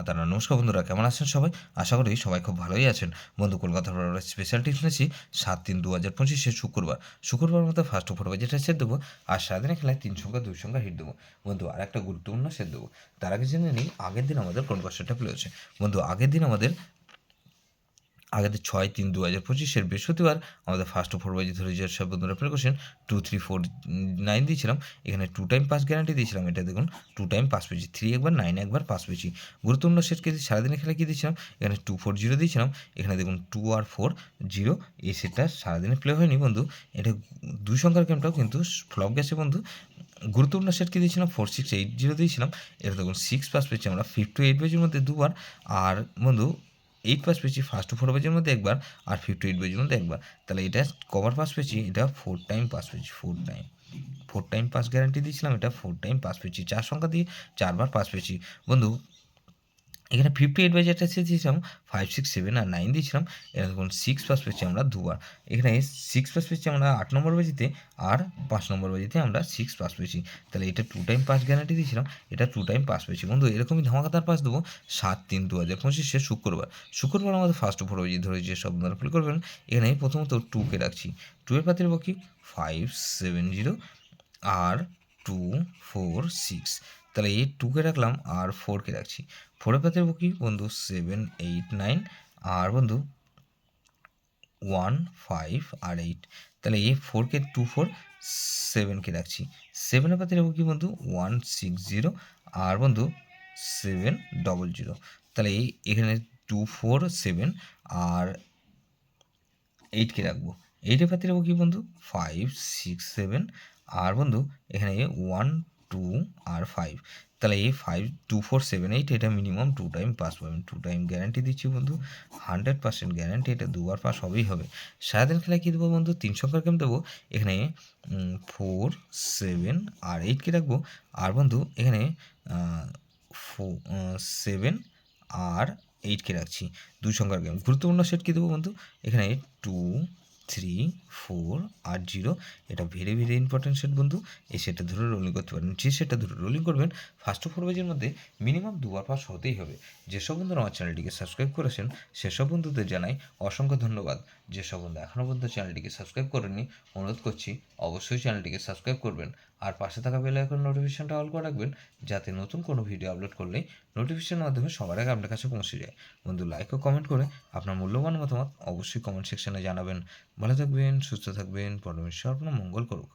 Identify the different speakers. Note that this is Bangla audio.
Speaker 1: তারা। নমস্কার বন্ধুরা, কেমন আছেন সবাই? আশা করি সবাই খুব ভালোই আছেন। বন্ধু, কলকাতার স্পেশাল টিপস নিয়েছি 7/3/2025 শুক্রবার মতো ফার্স্ট ওভার বাজেটটা সেট দেবো। আর সারাদিনে খেলায় 3 সংখ্যা 2 সংখ্যা হিট দেবো। বন্ধু, আর একটা গুরুত্বপূর্ণ সেট দেবো। তার আগে জেনে নিই আগের দিন আমাদের কোন কোশ্চেনটা প্লে হচ্ছে। বন্ধু, আগের 6/3/2025 বৃহস্পতিবার আমাদের ফার্স্ট ওভার বাজে ধরে যে সব বন্ধুরা প্লে করছেন 2 3 4 9 দিয়েছিলাম। এখানে 2 টাইম পাস গ্যারান্টি দিয়েছিলাম। এটা দেখুন 2 টাইম পাস পেয়েছি, 3 একবার 9 একবার পাস পেয়েছি। গুরুত্বপূর্ণ সেট কেজি সারাদিনে খেলা কী দিয়েছিলাম, এখানে 2 4 0 দিয়েছিলাম। এখানে দেখুন 2 আর 4 0। এই সেটটা সারাদিনে প্লে হয়নি বন্ধু। এটা 2 সংখ্যার গেমটাও কিন্তু ফ্লপ গেছে বন্ধু। গুরুত্বপূর্ণ সেট কী দিয়েছিলাম, 4 6 8 0 দিয়েছিলাম। এটা দেখুন 6 পাস পেয়েছি আমরা 5 to 8 বেজের মধ্যে দুবার। আর বন্ধু 8 পাস পেয়েছি ফার্স্ট 4 বেজের মধ্যে একবার, আর 5 to 8 বেজের মধ্যে একবার। তাহলে এটা কভার পাস পেয়েছি, এটা 4 টাইম পাস পেয়েছি। 4 টাইম পাস গ্যারান্টি দিয়েছিলাম, এটা 4 টাইম পাস পেয়েছি। 4 সংখ্যা দিয়ে 4 বার পাস পেয়েছি বন্ধু। এখানে 58 বাজেটটা দিয়েছিলাম 5 6 7 আর 9 দিয়েছিলাম। এটা দেখুন 6 পাস পেয়েছি আমরা দুবার। এখানে 6 পাস পেয়েছি আমরা 8 নম্বর বাজিতে, আর 5 নম্বর বাজিতে আমরা 6 পাস পেয়েছি। তাহলে এটা 2 টাইম পাস গ্যারান্টি দিয়েছিলাম, এটা 2 টাইম পাস পেয়েছি বন্ধু। এরকমই ধামাকাদার পাস দেবো 7/3/2025 শুক্রবার আমাদের ফার্স্ট ওভার বাজি ধরে যে সব আপনারা প্লে করবেন। এখানে প্রথমত 2কে রাখছি। 2 এর পাতে রাখবো কি 5 7 0 আর 2 4 6। তাহলে এই 2কে রাখলাম আর 4কে রাখছি। 4এর পাতে রাখবো কি বন্ধু 7 8 9 আর বন্ধু 1 5 আর 8। তাহলে এই 4কে 2 4 7কে রাখছি। 7এর পাতে রাখবো কি বন্ধু 1 6 0 আর বন্ধু 7 0 0। তাহলে এখানে 2 4 7 আর 8কে রাখবো। 8এর পাতে রাখবো কি বন্ধু 5 6 7 আর বন্ধু এখানে 1 2 আর 5। তাহলে এই 5 2 4 7 8 এটা মিনিমাম 2 টাইম পাস পাবেন। 2 টাইম গ্যারান্টি দিচ্ছি বন্ধু, 100% গ্যারান্টি। এটা দুবার পাস হবেই হবে। সারাদিন খেলায় কী দেবো বন্ধু, 3 সংখ্যার গেম দেবো। এখানে 4 7 আর 8কে রাখবো। আর বন্ধু এখানে 7 আর 8কে রাখছি। 2 সংখ্যার গেম। গুরুত্বপূর্ণ সেট কী দেবো বন্ধু, এখানে 2 3 4 আর 0। এটা ভেরি ভেরি ইম্পর্টেন্ট সেট বন্ধু। এই সেটটা ধরে রোলিং করতে পারেন। যে সেটটা ধরে রোলিং করবেন ফার্স্ট ওভার বাজের মধ্যে মিনিমাম দুবার পাস হতেই হবে। যেসব বন্ধুরা আমার চ্যানেলটিকে সাবস্ক্রাইব করেছেন সেসব বন্ধুদের জানাই অসংখ্য ধন্যবাদ। যেসব বন্ধু এখনও পর্যন্ত চ্যানেলটিকে সাবস্ক্রাইব করেননি, অনুরোধ করছি অবশ্যই চ্যানেলটিকে সাবস্ক্রাইব করবেন। আর পাশে থাকা বেল আইকন নোটিফিকেশনটা অল করে রাখবেন, যাতে নতুন কোনো ভিডিও আপলোড করলেই নোটিফিকেশনের মাধ্যমে সবার আগে আপনার কাছে পৌঁছে যায়। বন্ধু, লাইক ও কমেন্ট করে আপনার মূল্যবান মতামত অবশ্যই কমেন্ট সেকশনে জানাবেন। ভালো থাকবেন, সুস্থ থাকবেন, পরমেশ্বর আপনার মঙ্গল করুক।